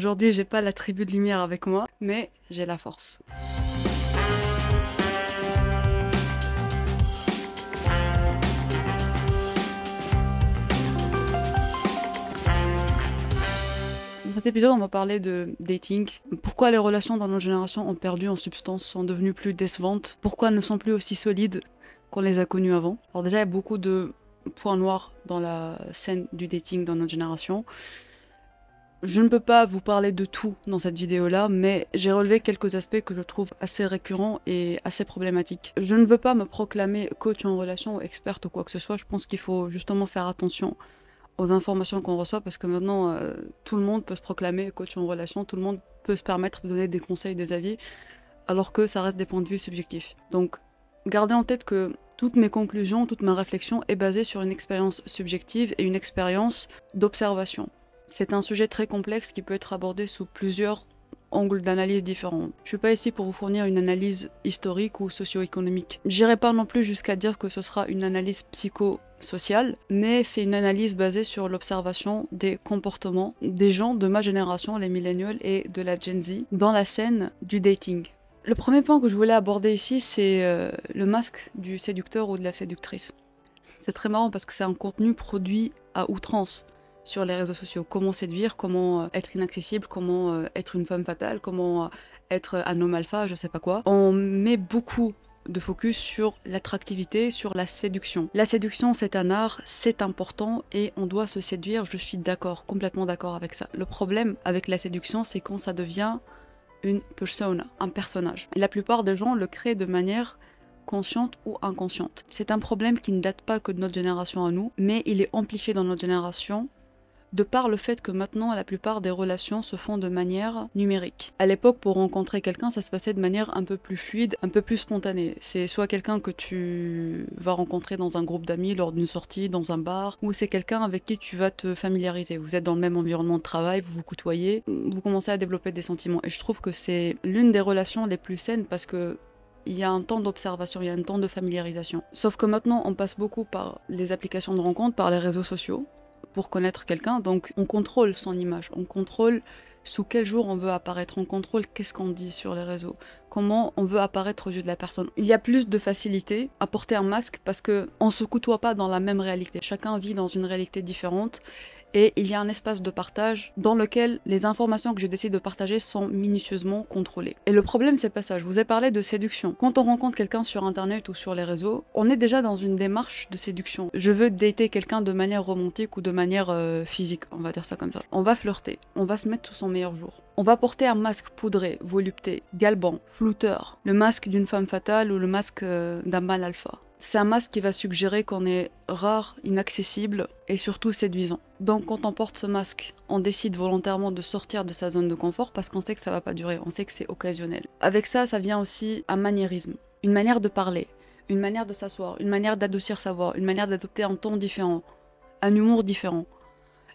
Aujourd'hui, j'ai pas la tribu de lumière avec moi, mais j'ai la force. Dans cet épisode, on va parler de dating. Pourquoi les relations dans notre génération ont perdu en substance, sont devenues plus décevantes. Pourquoi elles ne sont plus aussi solides qu'on les a connues avant. Alors déjà, il y a beaucoup de points noirs dans la scène du dating dans notre génération. Je ne peux pas vous parler de tout dans cette vidéo-là, mais j'ai relevé quelques aspects que je trouve assez récurrents et assez problématiques. Je ne veux pas me proclamer coach en relation, experte ou quoi que ce soit. Je pense qu'il faut justement faire attention aux informations qu'on reçoit, parce que maintenant, tout le monde peut se proclamer coach en relation, tout le monde peut se permettre de donner des conseils, des avis, alors que ça reste des points de vue subjectifs. Donc, gardez en tête que toutes mes conclusions, toute ma réflexion est basée sur une expérience subjective et une expérience d'observation. C'est un sujet très complexe qui peut être abordé sous plusieurs angles d'analyse différents. Je suis pas ici pour vous fournir une analyse historique ou socio-économique. J'irai pas non plus jusqu'à dire que ce sera une analyse psychosociale, mais c'est une analyse basée sur l'observation des comportements des gens de ma génération, les millennials et de la Gen Z, dans la scène du dating. Le premier point que je voulais aborder ici, c'est le masque du séducteur ou de la séductrice. C'est très marrant parce que c'est un contenu produit à outrance sur les réseaux sociaux. Comment séduire, comment être inaccessible, comment être une femme fatale, comment être un homme alpha, je sais pas quoi. On met beaucoup de focus sur l'attractivité, sur la séduction. La séduction, c'est un art, c'est important et on doit se séduire, je suis d'accord, complètement d'accord avec ça. Le problème avec la séduction, c'est quand ça devient une persona, un personnage. Et la plupart des gens le créent de manière consciente ou inconsciente. C'est un problème qui ne date pas que de notre génération à nous, mais il est amplifié dans notre génération de par le fait que maintenant la plupart des relations se font de manière numérique. À l'époque, pour rencontrer quelqu'un, ça se passait de manière un peu plus fluide, un peu plus spontanée. C'est soit quelqu'un que tu vas rencontrer dans un groupe d'amis lors d'une sortie, dans un bar, ou c'est quelqu'un avec qui tu vas te familiariser. Vous êtes dans le même environnement de travail, vous vous côtoyez, vous commencez à développer des sentiments. Et je trouve que c'est l'une des relations les plus saines parce que il y a un temps d'observation, il y a un temps de familiarisation. Sauf que maintenant, on passe beaucoup par les applications de rencontre, par les réseaux sociaux, pour connaître quelqu'un, donc on contrôle son image, on contrôle sous quel jour on veut apparaître, on contrôle qu'est-ce qu'on dit sur les réseaux, comment on veut apparaître aux yeux de la personne. Il y a plus de facilité à porter un masque parce que on se côtoie pas dans la même réalité, chacun vit dans une réalité différente et il y a un espace de partage dans lequel les informations que je décide de partager sont minutieusement contrôlées. Et le problème, c'est pas ça. Je vous ai parlé de séduction. Quand on rencontre quelqu'un sur internet ou sur les réseaux, on est déjà dans une démarche de séduction. Je veux dater quelqu'un de manière romantique ou de manière physique, on va dire ça comme ça. On va flirter, on va se mettre sous son meilleur jour. On va porter un masque poudré, volupté, galbant, flouteur, le masque d'une femme fatale ou le masque d'un mâle alpha. C'est un masque qui va suggérer qu'on est rare, inaccessible et surtout séduisant. Donc quand on porte ce masque, on décide volontairement de sortir de sa zone de confort parce qu'on sait que ça va pas durer, on sait que c'est occasionnel. Avec ça, ça vient aussi un maniérisme, une manière de parler, une manière de s'asseoir, une manière d'adoucir sa voix, une manière d'adopter un ton différent, un humour différent.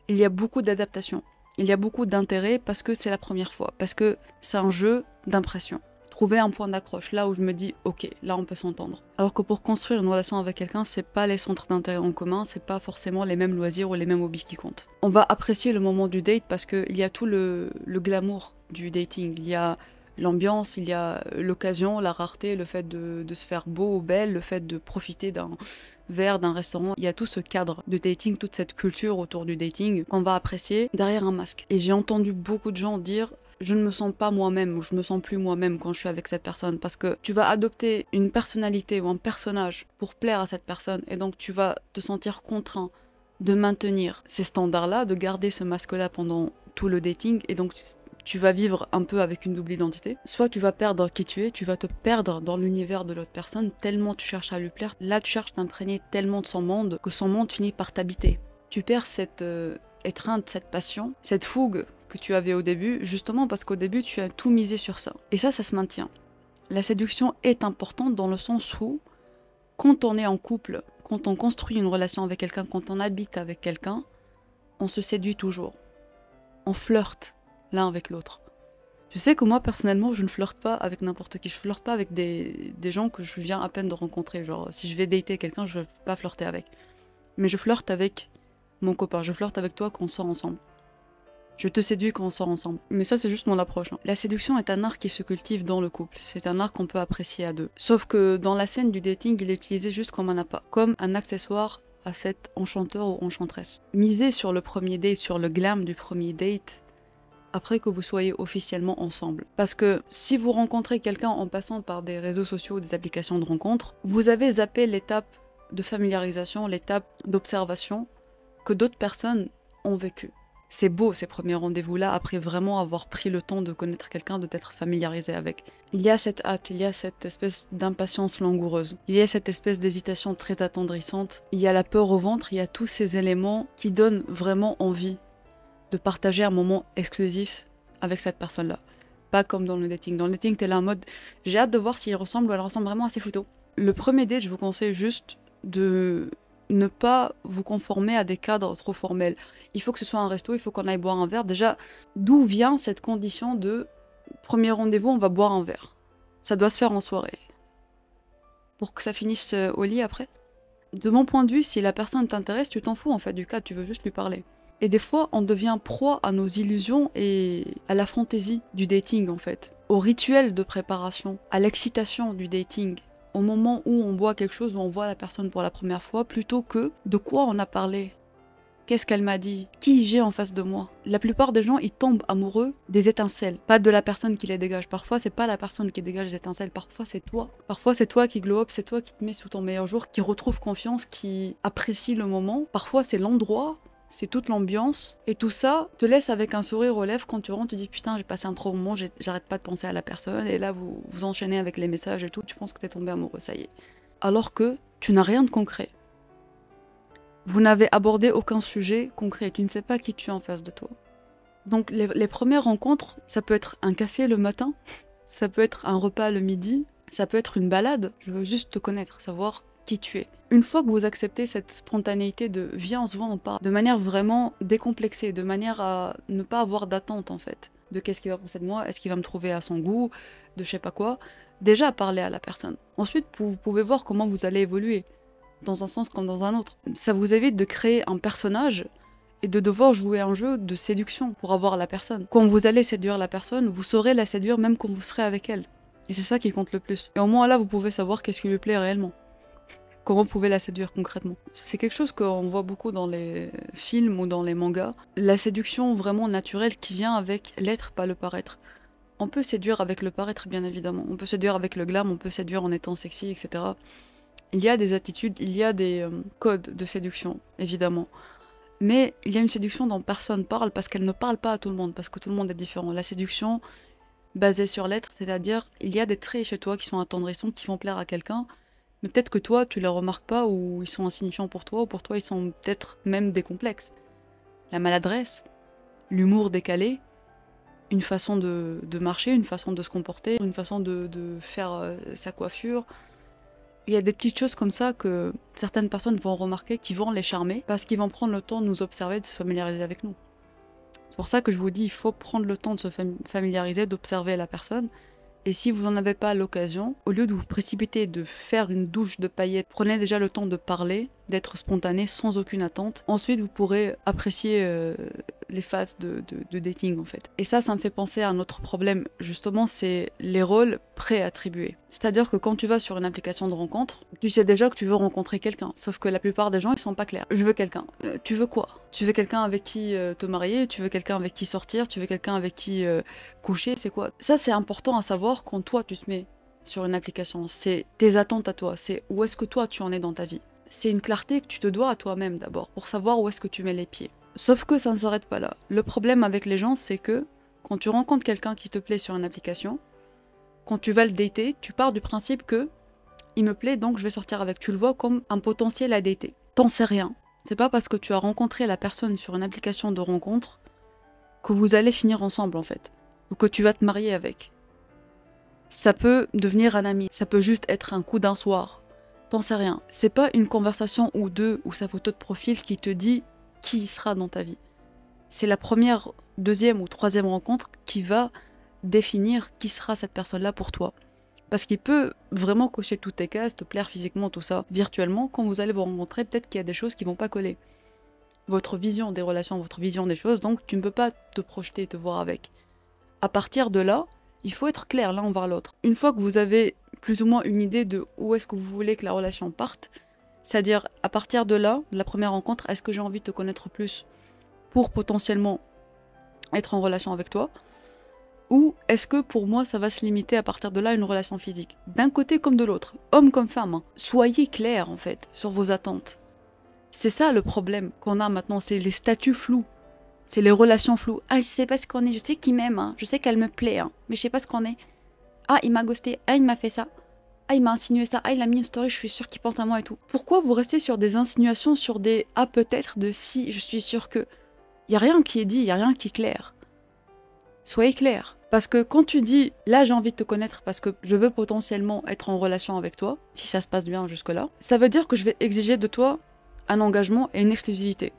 Il y a beaucoup d'adaptation, il y a beaucoup d'intérêt parce que c'est la première fois, parce que c'est un jeu d'impression. Trouver un point d'accroche, là où je me dis ok, là on peut s'entendre. Alors que pour construire une relation avec quelqu'un, c'est pas les centres d'intérêt en commun, c'est pas forcément les mêmes loisirs ou les mêmes hobbies qui comptent. On va apprécier le moment du date parce qu'il y a tout le glamour du dating. Il y a l'ambiance, il y a l'occasion, la rareté, le fait de se faire beau ou belle, le fait de profiter d'un verre, d'un restaurant. Il y a tout ce cadre de dating, toute cette culture autour du dating qu'on va apprécier derrière un masque. Et j'ai entendu beaucoup de gens dire je ne me sens pas moi-même ou je me sens plus moi-même quand je suis avec cette personne parce que tu vas adopter une personnalité ou un personnage pour plaire à cette personne et donc tu vas te sentir contraint de maintenir ces standards-là, de garder ce masque-là pendant tout le dating et donc tu vas vivre un peu avec une double identité. Soit tu vas perdre qui tu es, tu vas te perdre dans l'univers de l'autre personne tellement tu cherches à lui plaire. Là tu cherches à t'imprégner tellement de son monde que son monde finit par t'habiter. Tu perds cette étreinte, cette passion, cette fougue que tu avais au début, justement parce qu'au début tu as tout misé sur ça. Et ça se maintient. La séduction est importante dans le sens où, quand on est en couple, quand on construit une relation avec quelqu'un, quand on habite avec quelqu'un, on se séduit toujours. On flirte l'un avec l'autre. Je sais que moi personnellement je ne flirte pas avec n'importe qui, je flirte pas avec des gens que je viens à peine de rencontrer. Genre si je vais dater quelqu'un, je vais pas flirter avec. Mais je flirte avec mon copain, je flirte avec toi quand on sort ensemble. Je te séduis quand on sort ensemble. Mais ça, c'est juste mon approche. Hein. La séduction est un art qui se cultive dans le couple. C'est un art qu'on peut apprécier à deux. Sauf que dans la scène du dating, il est utilisé juste comme un appât, comme un accessoire à cet enchanteur ou enchanteresse. Misez sur le premier date, sur le glam du premier date, après que vous soyez officiellement ensemble. Parce que si vous rencontrez quelqu'un en passant par des réseaux sociaux ou des applications de rencontre, vous avez zappé l'étape de familiarisation, l'étape d'observation que d'autres personnes ont vécu. C'est beau ces premiers rendez-vous-là, après vraiment avoir pris le temps de connaître quelqu'un, de t'être familiarisé avec. Il y a cette hâte, il y a cette espèce d'impatience langoureuse, il y a cette espèce d'hésitation très attendrissante, il y a la peur au ventre, il y a tous ces éléments qui donnent vraiment envie de partager un moment exclusif avec cette personne-là. Pas comme dans le dating. Dans le dating, t'es là en mode, j'ai hâte de voir s'il ressemble ou elle ressemble vraiment à ses photos. Le premier date, je vous conseille juste de ne pas vous conformer à des cadres trop formels. Il faut que ce soit un resto, il faut qu'on aille boire un verre. Déjà, d'où vient cette condition de premier rendez-vous, on va boire un verre? Ça doit se faire en soirée. Pour que ça finisse au lit après. De mon point de vue, si la personne t'intéresse, tu t'en fous en fait du cadre, tu veux juste lui parler. Et des fois, on devient proie à nos illusions et à la fantaisie du dating en fait. Au rituel de préparation, à l'excitation du dating. Au moment où on boit quelque chose, où on voit la personne pour la première fois, plutôt que de quoi on a parlé. Qu'est-ce qu'elle m'a dit? Qui j'ai en face de moi? La plupart des gens, ils tombent amoureux des étincelles, pas de la personne qui les dégage. Parfois, c'est pas la personne qui dégage les étincelles, parfois c'est toi. Parfois, c'est toi qui glow up, c'est toi qui te mets sous ton meilleur jour, qui retrouve confiance, qui apprécie le moment. Parfois, c'est l'endroit, c'est toute l'ambiance. Et tout ça te laisse avec un sourire aux lèvres quand tu rentres, tu dis putain, j'ai passé un trop bon moment, j'arrête pas de penser à la personne. Et là, vous enchaînez avec les messages et tout, tu penses que t'es tombé amoureux, ça y est. Alors que tu n'as rien de concret. Vous n'avez abordé aucun sujet concret, tu ne sais pas qui tu es en face de toi. Donc les premières rencontres, ça peut être un café le matin, ça peut être un repas le midi, ça peut être une balade. Je veux juste te connaître, savoir qui tu es. Une fois que vous acceptez cette spontanéité de viens, on se voit, on parle, de manière vraiment décomplexée, de manière à ne pas avoir d'attente en fait, de qu'est-ce qu'il va penser de moi, est-ce qu'il va me trouver à son goût, de je sais pas quoi, déjà parler à la personne. Ensuite, vous pouvez voir comment vous allez évoluer, dans un sens comme dans un autre. Ça vous évite de créer un personnage et de devoir jouer un jeu de séduction pour avoir la personne. Quand vous allez séduire la personne, vous saurez la séduire même quand vous serez avec elle. Et c'est ça qui compte le plus. Et au moins là, vous pouvez savoir qu'est-ce qui lui plaît réellement. Comment vous pouvez la séduire concrètement. C'est quelque chose qu'on voit beaucoup dans les films ou dans les mangas. La séduction vraiment naturelle qui vient avec l'être, pas le paraître. On peut séduire avec le paraître, bien évidemment. On peut séduire avec le glam, on peut séduire en étant sexy, etc. Il y a des attitudes, il y a des codes de séduction, évidemment. Mais il y a une séduction dont personne parle parce qu'elle ne parle pas à tout le monde, parce que tout le monde est différent. La séduction basée sur l'être, c'est-à-dire il y a des traits chez toi qui sont attendrissants, qui vont plaire à quelqu'un, mais peut-être que toi, tu les remarques pas ou ils sont insignifiants pour toi, ou pour toi, ils sont peut-être même des complexes. La maladresse, l'humour décalé, une façon de marcher, une façon de se comporter, une façon de faire sa coiffure. Il y a des petites choses comme ça que certaines personnes vont remarquer, qui vont les charmer, parce qu'ils vont prendre le temps de nous observer, de se familiariser avec nous. C'est pour ça que je vous dis, il faut prendre le temps de se familiariser, d'observer la personne. Et si vous n'en avez pas l'occasion, au lieu de vous précipiter, de faire une douche de paillettes, prenez déjà le temps de parler, d'être spontané, sans aucune attente. Ensuite, vous pourrez apprécier les phases de dating, en fait. Et ça me fait penser à un autre problème, justement, c'est les rôles préattribués. C'est-à-dire que quand tu vas sur une application de rencontre, tu sais déjà que tu veux rencontrer quelqu'un. Sauf que la plupart des gens, ils sont pas clairs. Je veux quelqu'un. Tu veux quoi? Tu veux quelqu'un avec qui te marier? Tu veux quelqu'un avec qui sortir? Tu veux quelqu'un avec qui coucher? C'est quoi? Ça, c'est important à savoir quand toi, tu te mets sur une application. C'est tes attentes à toi. C'est où est-ce que toi, tu en es dans ta vie. C'est une clarté que tu te dois à toi-même d'abord, pour savoir où est-ce que tu mets les pieds. Sauf que ça ne s'arrête pas là. Le problème avec les gens, c'est que quand tu rencontres quelqu'un qui te plaît sur une application, quand tu vas le dater, tu pars du principe que il me plaît, donc je vais sortir avec. Tu le vois comme un potentiel à dater. T'en sais rien. C'est pas parce que tu as rencontré la personne sur une application de rencontre que vous allez finir ensemble en fait, ou que tu vas te marier avec. Ça peut devenir un ami, ça peut juste être un coup d'un soir. T'en sais rien. C'est pas une conversation ou deux ou sa photo de profil qui te dit qui y sera dans ta vie. C'est la première, deuxième ou troisième rencontre qui va définir qui sera cette personne-là pour toi. Parce qu'il peut vraiment cocher toutes tes cases, te plaire physiquement, tout ça, virtuellement. Quand vous allez vous rencontrer, peut-être qu'il y a des choses qui vont pas coller. votre vision des relations, votre vision des choses, donc tu ne peux pas te projeter, te voir avec. À partir de là, il faut être clair l'un envers l'autre. Une fois que vous avez plus ou moins une idée de où est-ce que vous voulez que la relation parte, c'est-à-dire à partir de là, de la première rencontre, est-ce que j'ai envie de te connaître plus pour potentiellement être en relation avec toi, ou est-ce que pour moi ça va se limiter à partir de là à une relation physique, d'un côté comme de l'autre, homme comme femme, hein. Soyez clair en fait sur vos attentes. C'est ça le problème qu'on a maintenant, c'est les statuts flous. C'est les relations floues. Ah, je sais pas ce qu'on est, je sais qu'il m'aime, hein. Je sais qu'elle me plaît, hein. Mais je sais pas ce qu'on est. Ah, il m'a ghosté, ah, il m'a fait ça. Ah, il m'a insinué ça, ah, il a mis une story, je suis sûre qu'il pense à moi et tout. Pourquoi vous restez sur des insinuations, sur des ah peut-être, de si, je suis sûre que... Y a rien qui est dit, y a rien qui est clair. Soyez clair. Parce que quand tu dis là j'ai envie de te connaître parce que je veux potentiellement être en relation avec toi, si ça se passe bien jusque-là, ça veut dire que je vais exiger de toi un engagement et une exclusivité.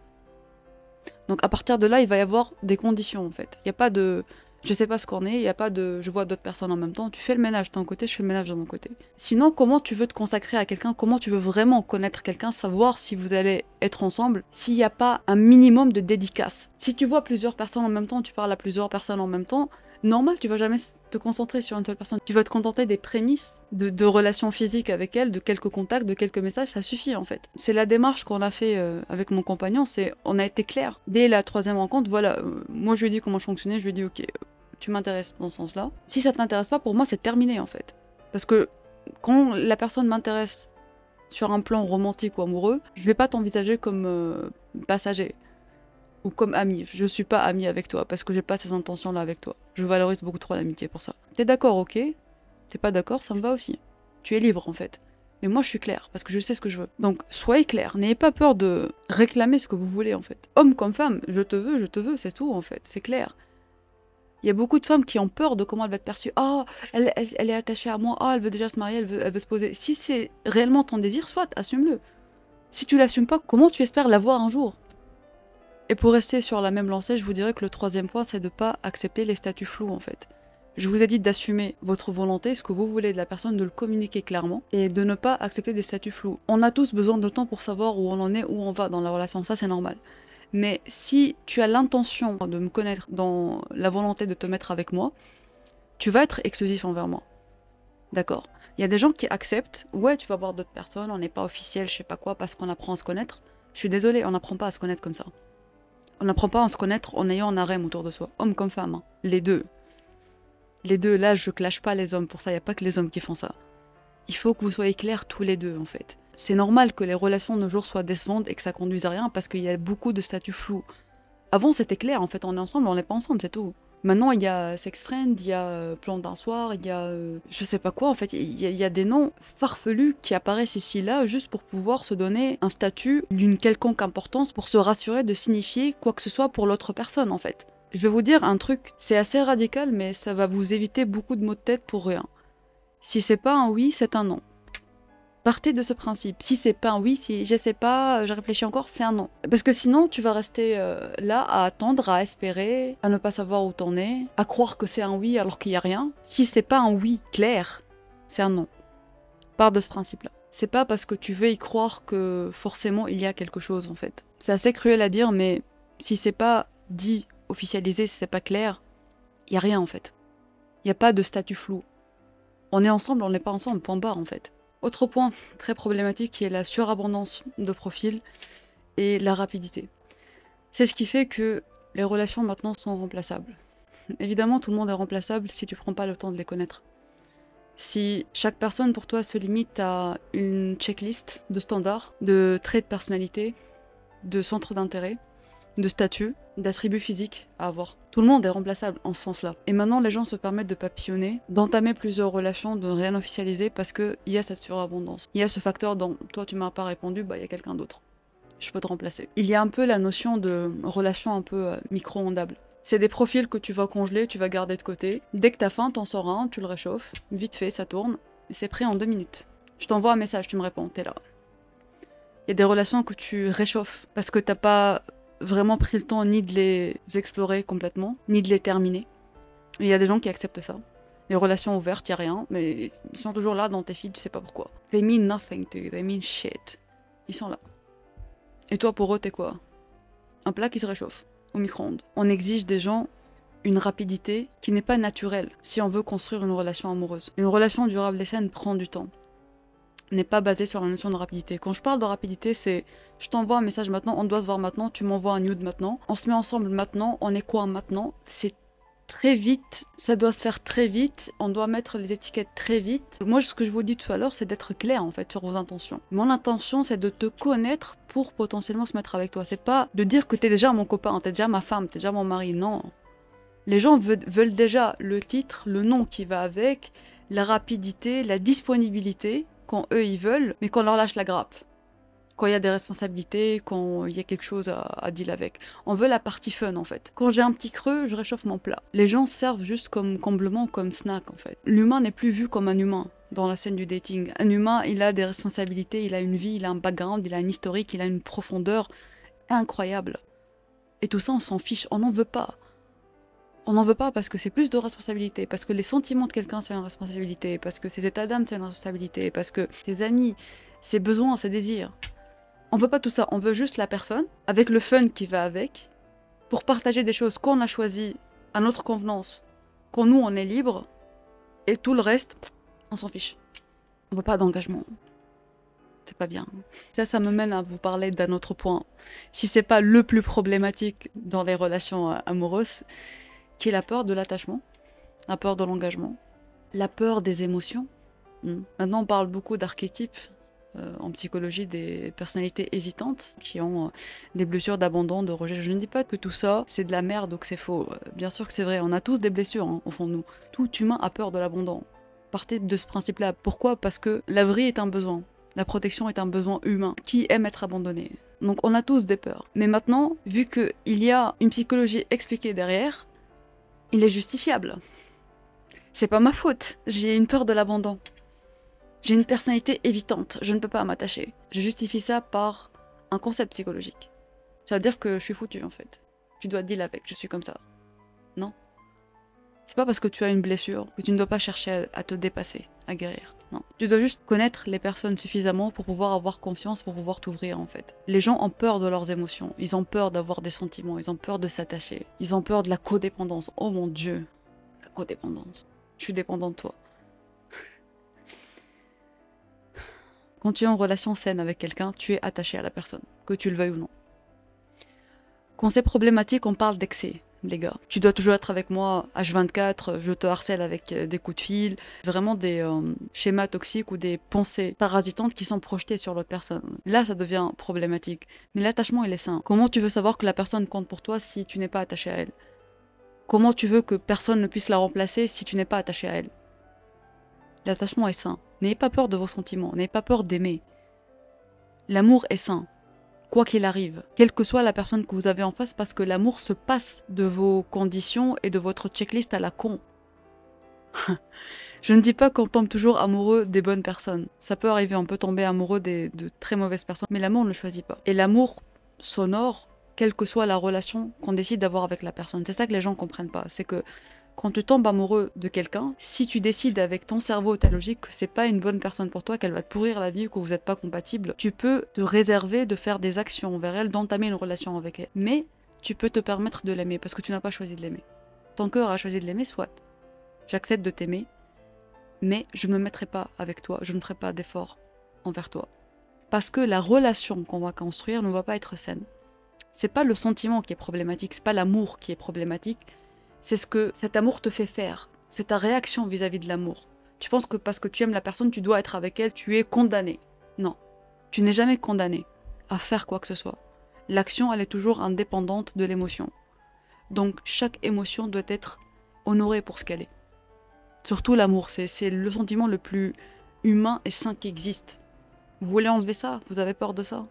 Donc à partir de là, il va y avoir des conditions en fait. Il n'y a pas de je sais pas ce qu'on est, il n'y a pas de je vois d'autres personnes en même temps. Tu fais le ménage de ton côté, je fais le ménage de mon côté. Sinon, comment tu veux te consacrer à quelqu'un? Comment tu veux vraiment connaître quelqu'un? Savoir si vous allez être ensemble, s'il n'y a pas un minimum de dédicace. Si tu vois plusieurs personnes en même temps, tu parles à plusieurs personnes en même temps, normal, tu vas jamais te concentrer sur une seule personne. Tu vas te contenter des prémices de relations physiques avec elle, de quelques contacts, de quelques messages, ça suffit en fait. C'est la démarche qu'on a fait avec mon compagnon, c'est on a été clair. Dès la troisième rencontre, voilà, moi je lui ai dit comment je fonctionnais, je lui ai dit ok, tu m'intéresses dans ce sens-là. Si ça t'intéresse pas, pour moi c'est terminé en fait. Parce que quand la personne m'intéresse sur un plan romantique ou amoureux, je vais pas t'envisager comme passager. Ou comme ami. Je suis pas amie avec toi parce que j'ai pas ces intentions-là avec toi. Je valorise beaucoup trop l'amitié pour ça. T'es d'accord, ok. T'es pas d'accord, ça me va aussi. Tu es libre en fait. Mais moi je suis claire parce que je sais ce que je veux. Donc soyez clair, n'ayez pas peur de réclamer ce que vous voulez en fait. Homme comme femme, je te veux, c'est tout en fait, c'est clair. Il y a beaucoup de femmes qui ont peur de comment elle va être perçue. Ah, elle est attachée à moi, ah, elle veut déjà se marier, elle veut se poser. Si c'est réellement ton désir, soit, assume-le. Si tu l'assumes pas, comment tu espères l'avoir un jour? Et pour rester sur la même lancée, je vous dirais que le troisième point, c'est de ne pas accepter les statuts flous en fait. Je vous ai dit d'assumer votre volonté, ce que vous voulez de la personne, de le communiquer clairement, et de ne pas accepter des statuts flous. On a tous besoin de temps pour savoir où on en est, où on va dans la relation, ça c'est normal. Mais si tu as l'intention de me connaître, dans la volonté de te mettre avec moi, tu vas être exclusif envers moi. D'accord? Il y a des gens qui acceptent, ouais tu vas voir d'autres personnes, on n'est pas officiel, je sais pas quoi, parce qu'on apprend à se connaître. Je suis désolée, on n'apprend pas à se connaître comme ça. On n'apprend pas à se connaître en ayant un harem autour de soi, homme comme femme, hein. Les deux. Les deux, là je clash pas les hommes pour ça, il n'y a pas que les hommes qui font ça. Il faut que vous soyez clairs tous les deux en fait. C'est normal que les relations de nos jours soient décevantes et que ça conduise à rien parce qu'il y a beaucoup de statuts flous. Avant c'était clair, en fait on est ensemble, on n'est pas ensemble, c'est tout. Maintenant il y a sex friend, il y a plan d'un soir, il y a je sais pas quoi en fait, il y a des noms farfelus qui apparaissent ici là juste pour pouvoir se donner un statut d'une quelconque importance pour se rassurer de signifier quoi que ce soit pour l'autre personne en fait. Je vais vous dire un truc, c'est assez radical mais ça va vous éviter beaucoup de maux de tête pour rien. Si c'est pas un oui, c'est un non. Partez de ce principe. Si c'est pas un oui, si je sais pas, je réfléchis encore, c'est un non. Parce que sinon, tu vas rester là à attendre, à espérer, à ne pas savoir où t'en es, à croire que c'est un oui alors qu'il y a rien. Si c'est pas un oui clair, c'est un non. Pars de ce principe-là. C'est pas parce que tu veux y croire que forcément il y a quelque chose en fait. C'est assez cruel à dire, mais si c'est pas dit, officialisé, si c'est pas clair, il y a rien en fait. Il y a pas de statut flou. On est ensemble, on n'est pas ensemble, point barre en fait. Autre point très problématique qui est la surabondance de profils et la rapidité. C'est ce qui fait que les relations maintenant sont remplaçables. Évidemment, tout le monde est remplaçable si tu prends pas le temps de les connaître. Si chaque personne pour toi se limite à une checklist de standards, de traits de personnalité, de centres d'intérêt, de statut, d'attributs physiques à avoir. Tout le monde est remplaçable en ce sens-là. Et maintenant, les gens se permettent de papillonner, d'entamer plusieurs relations, de rien officialiser parce qu'il y a cette surabondance. Il y a ce facteur dont toi tu m'as pas répondu, bah il y a quelqu'un d'autre. Je peux te remplacer. Il y a un peu la notion de relation un peu micro-ondables. C'est des profils que tu vas congeler, tu vas garder de côté. Dès que t'as faim, t'en sors un, tu le réchauffes, vite fait, ça tourne, et c'est prêt en 2 minutes. Je t'envoie un message, tu me réponds, t'es là. Il y a des relations que tu réchauffes parce que t'as pas vraiment pris le temps ni de les explorer complètement, ni de les terminer. Il y a des gens qui acceptent ça. Les relations ouvertes, il n'y a rien, mais ils sont toujours là dans tes feeds, tu sais pas pourquoi. They mean nothing to you, they mean shit. Ils sont là. Et toi, pour eux, t'es quoi? un plat qui se réchauffe au micro-ondes. On exige des gens une rapidité qui n'est pas naturelle si on veut construire une relation amoureuse. Une relation durable et saine prend du temps, n'est pas basée sur la notion de rapidité. Quand je parle de rapidité, c'est je t'envoie un message maintenant, on doit se voir maintenant, tu m'envoies un nude maintenant, on se met ensemble maintenant, on est quoi maintenant? C'est très vite, ça doit se faire très vite, on doit mettre les étiquettes très vite. Moi, ce que je vous dis tout à l'heure, c'est d'être clair en fait sur vos intentions. Mon intention, c'est de te connaître pour potentiellement se mettre avec toi. C'est pas de dire que t'es déjà mon copain, t'es déjà ma femme, t'es déjà mon mari, non. Les gens veulent déjà le titre, le nom qui va avec, la rapidité, la disponibilité, quand eux ils veulent, mais qu'on leur lâche la grappe. Quand il y a des responsabilités, quand il y a quelque chose à deal avec. On veut la partie fun en fait. Quand j'ai un petit creux, je réchauffe mon plat. Les gens servent juste comme comblement, comme snack en fait. L'humain n'est plus vu comme un humain dans la scène du dating. Un humain, il a des responsabilités, il a une vie, il a un background, il a un historique, il a une profondeur incroyable. Et tout ça, on s'en fiche, on n'en veut pas. On n'en veut pas parce que c'est plus de responsabilité, parce que les sentiments de quelqu'un c'est une responsabilité, parce que ses états d'âme c'est une responsabilité, parce que ses amis, ses besoins, ses désirs. On veut pas tout ça, on veut juste la personne, avec le fun qui va avec, pour partager des choses qu'on a choisies à notre convenance, quand nous on est libre, et tout le reste, on s'en fiche. On veut pas d'engagement. C'est pas bien. Ça me mène à vous parler d'un autre point. Si c'est pas le plus problématique dans les relations amoureuses, qui est la peur de l'attachement, la peur de l'engagement, la peur des émotions. Maintenant, on parle beaucoup d'archétypes en psychologie, des personnalités évitantes qui ont des blessures d'abandon, de rejet. Je ne dis pas que tout ça, c'est de la merde ou que c'est faux. Bien sûr que c'est vrai, on a tous des blessures au fond de nous. Tout humain a peur de l'abandon. Partez de ce principe-là. Pourquoi? Parce que l'abri est un besoin. La protection est un besoin humain. Qui aime être abandonné? Donc on a tous des peurs. Mais maintenant, vu qu'il y a une psychologie expliquée derrière, il est justifiable. C'est pas ma faute. J'ai une peur de l'abandon. J'ai une personnalité évitante. Je ne peux pas m'attacher. Je justifie ça par un concept psychologique. Ça veut dire que je suis foutue en fait. Tu dois deal avec. Je suis comme ça. Non. C'est pas parce que tu as une blessure que tu ne dois pas chercher à te dépasser, à guérir. Non. Tu dois juste connaître les personnes suffisamment pour pouvoir avoir confiance, pour pouvoir t'ouvrir en fait. Les gens ont peur de leurs émotions. Ils ont peur d'avoir des sentiments. Ils ont peur de s'attacher. Ils ont peur de la codépendance. Oh mon Dieu. La codépendance. Je suis dépendant de toi. Quand tu es en relation saine avec quelqu'un, tu es attaché à la personne, que tu le veuilles ou non. Quand c'est problématique, on parle d'excès, les gars. Tu dois toujours être avec moi H24, je te harcèle avec des coups de fil, vraiment des schémas toxiques ou des pensées parasitantes qui sont projetées sur l'autre personne. Là, ça devient problématique. Mais l'attachement, il est sain. Comment tu veux savoir que la personne compte pour toi si tu n'es pas attaché à elle? Comment tu veux que personne ne puisse la remplacer si tu n'es pas attaché à elle? L'attachement est sain. N'ayez pas peur de vos sentiments, n'ayez pas peur d'aimer. L'amour est sain, quoi qu'il arrive, quelle que soit la personne que vous avez en face, parce que l'amour se passe de vos conditions et de votre checklist à la con. Je ne dis pas qu'on tombe toujours amoureux des bonnes personnes. Ça peut arriver, on peut tomber amoureux de très mauvaises personnes, mais l'amour ne choisit pas. Et l'amour s'honore, quelle que soit la relation qu'on décide d'avoir avec la personne. C'est ça que les gens ne comprennent pas, c'est que quand tu tombes amoureux de quelqu'un, si tu décides avec ton cerveau, ta logique, que c'est pas une bonne personne pour toi, qu'elle va te pourrir la vie ou que vous n'êtes pas compatible, tu peux te réserver de faire des actions envers elle, d'entamer une relation avec elle. Mais tu peux te permettre de l'aimer parce que tu n'as pas choisi de l'aimer. Ton cœur a choisi de l'aimer, soit. J'accepte de t'aimer, mais je ne me mettrai pas avec toi, je ne ferai pas d'efforts envers toi. Parce que la relation qu'on va construire ne va pas être saine. C'est pas le sentiment qui est problématique, c'est pas l'amour qui est problématique, c'est ce que cet amour te fait faire. C'est ta réaction vis-à-vis de l'amour. Tu penses que parce que tu aimes la personne, tu dois être avec elle, tu es condamné. Non, tu n'es jamais condamné à faire quoi que ce soit. L'action, elle est toujours indépendante de l'émotion. Donc chaque émotion doit être honorée pour ce qu'elle est. Surtout l'amour, c'est le sentiment le plus humain et sain qui existe. Vous voulez enlever ça? Vous avez peur de ça?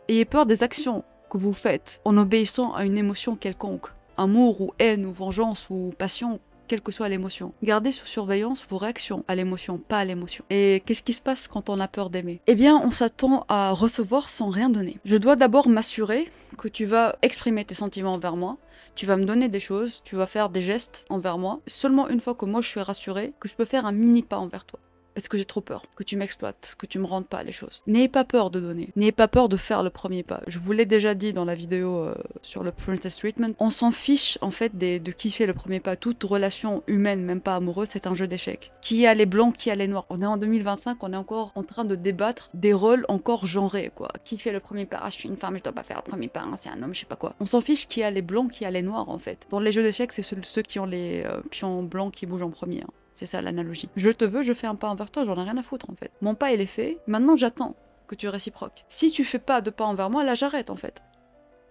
Ayez peur des actions que vous faites en obéissant à une émotion quelconque. Amour ou haine ou vengeance ou passion, quelle que soit l'émotion. Gardez sous surveillance vos réactions à l'émotion, pas à l'émotion. Et qu'est-ce qui se passe quand on a peur d'aimer? Eh bien, on s'attend à recevoir sans rien donner. Je dois d'abord m'assurer que tu vas exprimer tes sentiments envers moi, tu vas me donner des choses, tu vas faire des gestes envers moi. Seulement une fois que moi je suis rassurée, que je peux faire un mini pas envers toi. parce que j'ai trop peur que tu m'exploites, que tu me rendes pas les choses. N'ayez pas peur de donner, n'ayez pas peur de faire le premier pas. Je vous l'ai déjà dit dans la vidéo sur le Princess Treatment, on s'en fiche en fait de qui fait le premier pas. Toute relation humaine, même pas amoureuse, c'est un jeu d'échecs. Qui a les blancs, qui a les noirs. On est en 2025, on est encore en train de débattre des rôles encore genrés, quoi. Qui fait le premier pas? Ah, je suis une femme, je dois pas faire le premier pas, hein, c'est un homme, je sais pas quoi. On s'en fiche qui a les blancs, qui a les noirs en fait. Dans les jeux d'échecs, c'est ceux qui ont les pions blancs qui bougent en premier. Hein. C'est ça l'analogie. Je te veux, je fais un pas envers toi, j'en ai rien à foutre en fait. Mon pas il est fait, maintenant j'attends que tu réciproques. Si tu fais pas de pas envers moi, là j'arrête en fait.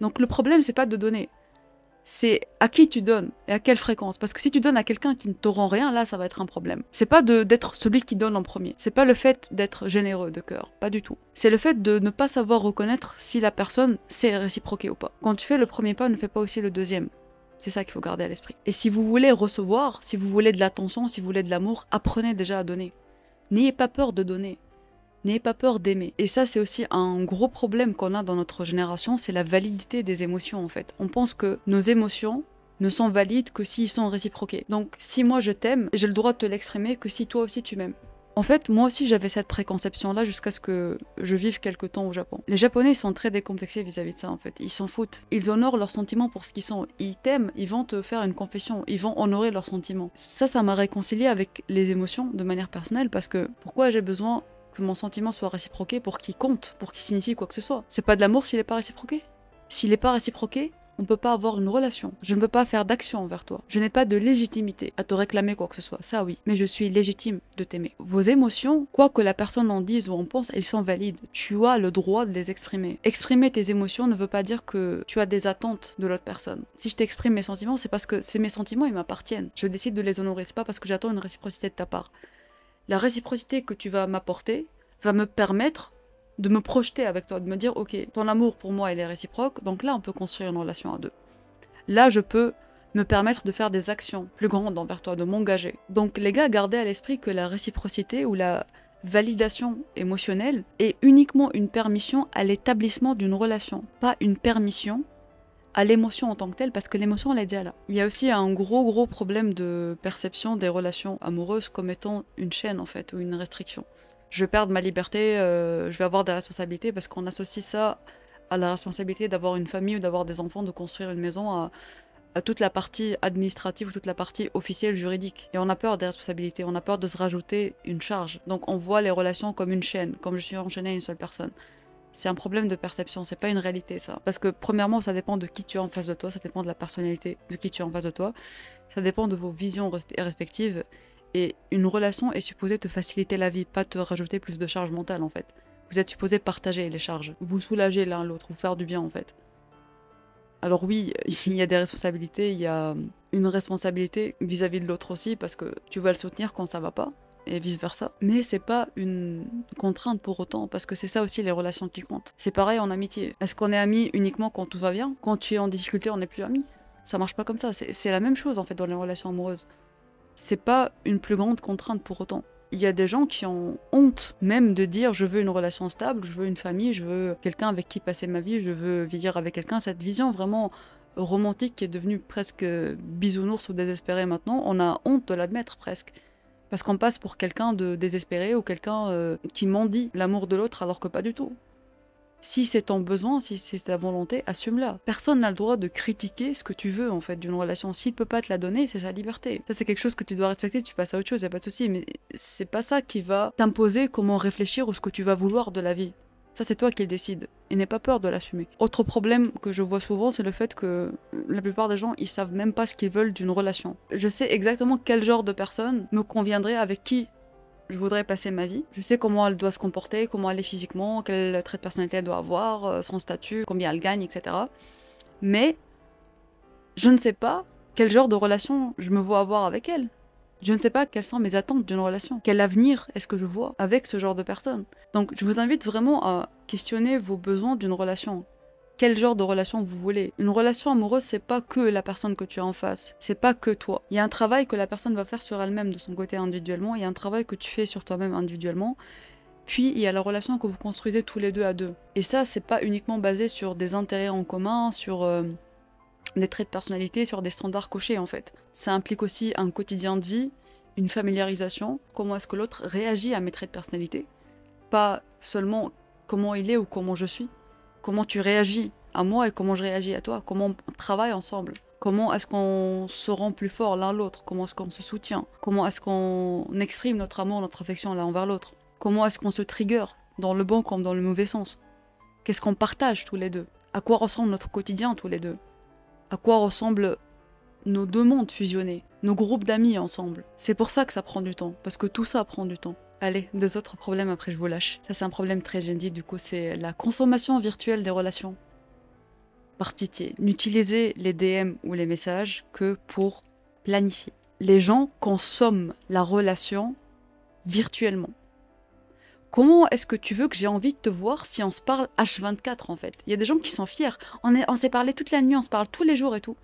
Donc le problème c'est pas de donner, c'est à qui tu donnes et à quelle fréquence. Parce que si tu donnes à quelqu'un qui ne te rend rien, là ça va être un problème. C'est pas d'être celui qui donne en premier. C'est pas le fait d'être généreux de cœur, pas du tout. C'est le fait de ne pas savoir reconnaître si la personne sait réciproquer ou pas. Quand tu fais le premier pas, ne fais pas aussi le deuxième. C'est ça qu'il faut garder à l'esprit. Et si vous voulez recevoir, si vous voulez de l'attention, si vous voulez de l'amour, apprenez déjà à donner. N'ayez pas peur de donner. N'ayez pas peur d'aimer. Et ça, c'est aussi un gros problème qu'on a dans notre génération, c'est la validité des émotions en fait. On pense que nos émotions ne sont valides que s'ils sont réciproqués. Donc, si moi je t'aime, j'ai le droit de te l'exprimer que si toi aussi tu m'aimes. En fait, moi aussi j'avais cette préconception-là jusqu'à ce que je vive quelque temps au Japon. Les Japonais ils sont très décomplexés vis-à-vis de ça en fait. Ils s'en foutent. Ils honorent leurs sentiments pour ce qu'ils sont. Ils t'aiment, ils vont te faire une confession, ils vont honorer leurs sentiments. Ça m'a réconcilié avec les émotions de manière personnelle parce que pourquoi j'ai besoin que mon sentiment soit réciproqué pour qu'il compte, pour qu'il signifie quoi que ce soit? C'est pas de l'amour s'il est pas réciproqué. S'il est pas réciproqué, on peut pas avoir une relation. Je ne peux pas faire d'action envers toi. Je n'ai pas de légitimité à te réclamer quoi que ce soit. Ça oui. Mais je suis légitime de t'aimer. Vos émotions, quoi que la personne en dise ou en pense, elles sont valides. Tu as le droit de les exprimer. Exprimer tes émotions ne veut pas dire que tu as des attentes de l'autre personne. Si je t'exprime mes sentiments, c'est parce que c'est mes sentiments, ils m'appartiennent. Je décide de les honorer. C'est pas parce que j'attends une réciprocité de ta part. La réciprocité que tu vas m'apporter va me permettre de me projeter avec toi, de me dire ok, ton amour pour moi il est réciproque, donc là on peut construire une relation à deux. Là je peux me permettre de faire des actions plus grandes envers toi, de m'engager. Donc les gars, gardez à l'esprit que la réciprocité ou la validation émotionnelle est uniquement une permission à l'établissement d'une relation, pas une permission à l'émotion en tant que telle, parce que l'émotion elle est déjà là. Il y a aussi un gros problème de perception des relations amoureuses comme étant une chaîne en fait, ou une restriction. Je vais perdre ma liberté, je vais avoir des responsabilités, parce qu'on associe ça à la responsabilité d'avoir une famille ou d'avoir des enfants, de construire une maison, à toute la partie administrative ou toute la partie officielle juridique. Et on a peur des responsabilités, on a peur de se rajouter une charge. Donc on voit les relations comme une chaîne, comme je suis enchaînée à une seule personne. C'est un problème de perception, c'est pas une réalité ça. Parce que premièrement, ça dépend de qui tu as en face de toi, ça dépend de la personnalité de qui tu as en face de toi, ça dépend de vos visions respectives. Et une relation est supposée te faciliter la vie, pas te rajouter plus de charge mentale en fait. Vous êtes supposés partager les charges, vous soulager l'un l'autre, vous faire du bien en fait. Alors oui, il y a des responsabilités, il y a une responsabilité vis-à-vis de l'autre aussi, parce que tu vas le soutenir quand ça va pas, et vice-versa. Mais c'est pas une contrainte pour autant, parce que c'est ça aussi les relations qui comptent. C'est pareil en amitié. Est-ce qu'on est amis uniquement quand tout va bien? Quand tu es en difficulté, on n'est plus amis? Ça marche pas comme ça, c'est la même chose en fait dans les relations amoureuses. C'est pas une plus grande contrainte pour autant. Il y a des gens qui ont honte même de dire je veux une relation stable, je veux une famille, je veux quelqu'un avec qui passer ma vie, je veux vivre avec quelqu'un. Cette vision vraiment romantique qui est devenue presque bisounours ou désespérée maintenant, on a honte de l'admettre presque. Parce qu'on passe pour quelqu'un de désespéré ou quelqu'un qui mendie l'amour de l'autre alors que pas du tout. Si c'est ton besoin, si c'est ta volonté, assume-la. Personne n'a le droit de critiquer ce que tu veux en fait d'une relation. S'il peut pas te la donner, c'est sa liberté. Ça c'est quelque chose que tu dois respecter, tu passes à autre chose, y a pas de souci. Mais c'est pas ça qui va t'imposer comment réfléchir ou ce que tu vas vouloir de la vie. Ça c'est toi qui le décides. Et n'aie pas peur de l'assumer. Autre problème que je vois souvent, c'est le fait que la plupart des gens, ils savent même pas ce qu'ils veulent d'une relation. Je sais exactement quel genre de personne me conviendrait, avec qui je voudrais passer ma vie. Je sais comment elle doit se comporter, comment elle est physiquement, quel trait de personnalité elle doit avoir, son statut, combien elle gagne, etc. Mais je ne sais pas quel genre de relation je me vois avoir avec elle. Je ne sais pas quelles sont mes attentes d'une relation. Quel avenir est-ce que je vois avec ce genre de personne? Donc je vous invite vraiment à questionner vos besoins d'une relation. Quel genre de relation vous voulez? Une relation amoureuse, c'est pas que la personne que tu as en face, c'est pas que toi. Il y a un travail que la personne va faire sur elle-même de son côté individuellement, il y a un travail que tu fais sur toi-même individuellement, puis il y a la relation que vous construisez tous les deux à deux. Et ça, c'est pas uniquement basé sur des intérêts en commun, sur des traits de personnalité, sur des standards cochés en fait. Ça implique aussi un quotidien de vie, une familiarisation, comment est-ce que l'autre réagit à mes traits de personnalité, pas seulement comment il est ou comment je suis, comment tu réagis à moi et comment je réagis à toi, comment on travaille ensemble, comment est-ce qu'on se rend plus fort l'un l'autre, comment est-ce qu'on se soutient, comment est-ce qu'on exprime notre amour, notre affection l'un envers l'autre, comment est-ce qu'on se trigger, dans le bon comme dans le mauvais sens, qu'est-ce qu'on partage tous les deux, à quoi ressemble notre quotidien tous les deux, à quoi ressemblent nos deux mondes fusionnés, nos groupes d'amis ensemble. C'est pour ça que ça prend du temps, parce que tout ça prend du temps. Allez, deux autres problèmes après je vous lâche. Ça c'est un problème très génie, du coup c'est la consommation virtuelle des relations. Par pitié, n'utilisez les DM ou les messages que pour planifier. Les gens consomment la relation virtuellement. Comment est-ce que tu veux que j'ai envie de te voir si on se parle H24 en fait? Il y a des gens qui sont fiers. On s'est parlé toute la nuit, on se parle tous les jours et tout.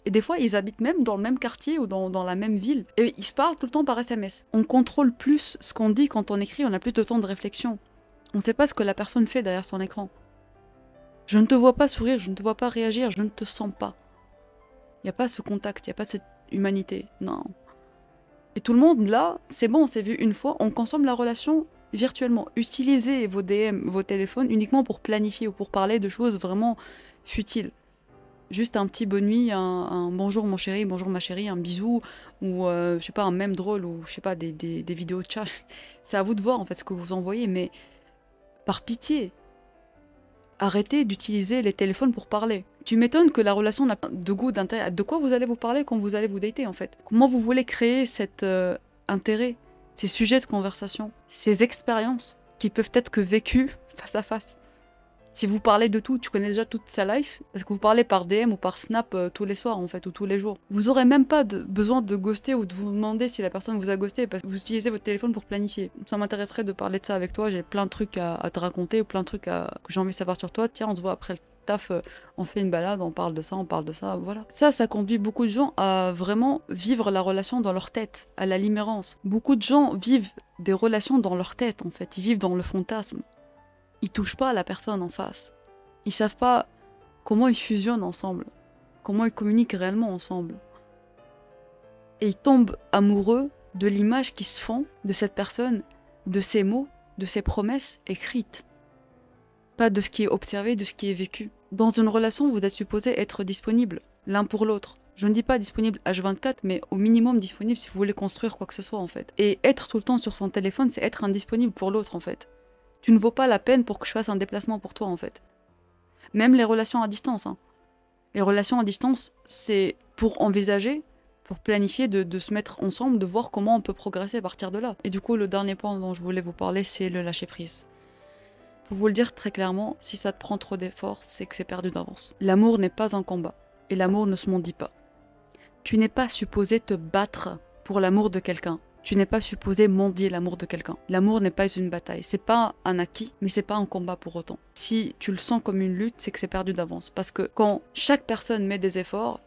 Et des fois, ils habitent même dans le même quartier ou dans la même ville. Et ils se parlent tout le temps par SMS. On contrôle plus ce qu'on dit quand on écrit, on a plus de temps de réflexion. On ne sait pas ce que la personne fait derrière son écran. Je ne te vois pas sourire, je ne te vois pas réagir, je ne te sens pas. Il n'y a pas ce contact, il n'y a pas cette humanité. Non. Et tout le monde, là, c'est bon, on s'est vu une fois, on consomme la relation virtuellement. Utilisez vos DM, vos téléphones uniquement pour planifier ou pour parler de choses vraiment futiles. Juste un petit bonne nuit, un bonjour mon chéri, bonjour ma chérie, un bisou, ou je sais pas, un mème drôle, ou je sais pas, des vidéos de chat. C'est à vous de voir en fait ce que vous envoyez, mais par pitié, arrêtez d'utiliser les téléphones pour parler. Tu m'étonnes que la relation n'a pas de goût, d'intérêt. De quoi vous allez vous parler quand vous allez vous dater en fait? Comment vous voulez créer cet intérêt, ces sujets de conversation, ces expériences qui peuvent être que vécues face à face? Si vous parlez de tout, tu connais déjà toute sa life, parce que vous parlez par DM ou par Snap tous les soirs en fait, ou tous les jours. Vous aurez même pas besoin de ghoster ou de vous demander si la personne vous a ghosté, parce que vous utilisez votre téléphone pour planifier. Ça m'intéresserait de parler de ça avec toi, j'ai plein de trucs à te raconter, plein de trucs que j'ai envie de savoir sur toi. Tiens, on se voit après le taf, on fait une balade, on parle de ça, voilà. Ça conduit beaucoup de gens à vraiment vivre la relation dans leur tête, à la limérance. Beaucoup de gens vivent des relations dans leur tête en fait, ils vivent dans le fantasme. Ils touchent pas à la personne en face. Ils savent pas comment ils fusionnent ensemble, comment ils communiquent réellement ensemble. Et ils tombent amoureux de l'image qu'ils se font de cette personne, de ses mots, de ses promesses écrites. Pas de ce qui est observé, de ce qui est vécu. Dans une relation, vous êtes supposé être disponible, l'un pour l'autre. Je ne dis pas disponible H24, mais au minimum disponible si vous voulez construire quoi que ce soit en fait. Et être tout le temps sur son téléphone, c'est être indisponible pour l'autre en fait. Tu ne vaux pas la peine pour que je fasse un déplacement pour toi, en fait. Même les relations à distance. Hein. Les relations à distance, c'est pour envisager, pour planifier de se mettre ensemble, de voir comment on peut progresser à partir de là. Et du coup, le dernier point dont je voulais vous parler, c'est le lâcher-prise. Pour vous le dire très clairement, si ça te prend trop d'efforts, c'est que c'est perdu d'avance. L'amour n'est pas un combat. Et l'amour ne se mendie pas. Tu n'es pas supposé te battre pour l'amour de quelqu'un. Tu n'es pas supposé mendier l'amour de quelqu'un. L'amour n'est pas une bataille. C'est pas un acquis, mais c'est pas un combat pour autant. Si tu le sens comme une lutte, c'est que c'est perdu d'avance. Parce que quand chaque personne met des efforts,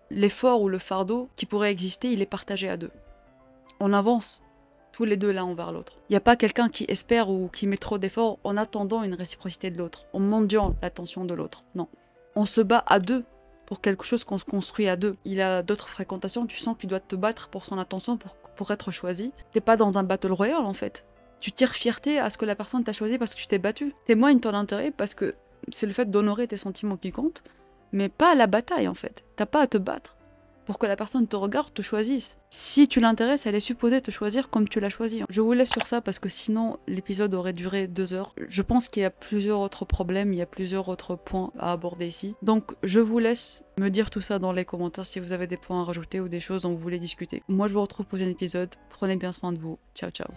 l'effort ou le fardeau qui pourrait exister, il est partagé à deux. On avance tous les deux l'un envers l'autre. Il n'y a pas quelqu'un qui espère ou qui met trop d'efforts en attendant une réciprocité de l'autre, en mendiant l'attention de l'autre. Non. On se bat à deux pour quelque chose qu'on se construit à deux. Il a d'autres fréquentations, tu sens que tu dois te battre pour son attention, pour être choisi. T'es pas dans un battle royale en fait. Tu tires fierté à ce que la personne t'a choisi parce que tu t'es battu. Témoigne ton intérêt parce que c'est le fait d'honorer tes sentiments qui compte, mais pas à la bataille en fait. T'as pas à te battre pour que la personne te regarde, te choisisse. Si tu l'intéresses, elle est supposée te choisir comme tu l'as choisi. Je vous laisse sur ça parce que sinon l'épisode aurait duré 2 heures. Je pense qu'il y a plusieurs autres problèmes, il y a plusieurs autres points à aborder ici. Donc je vous laisse me dire tout ça dans les commentaires si vous avez des points à rajouter ou des choses dont vous voulez discuter. Moi je vous retrouve pour un prochain épisode. Prenez bien soin de vous. Ciao ciao.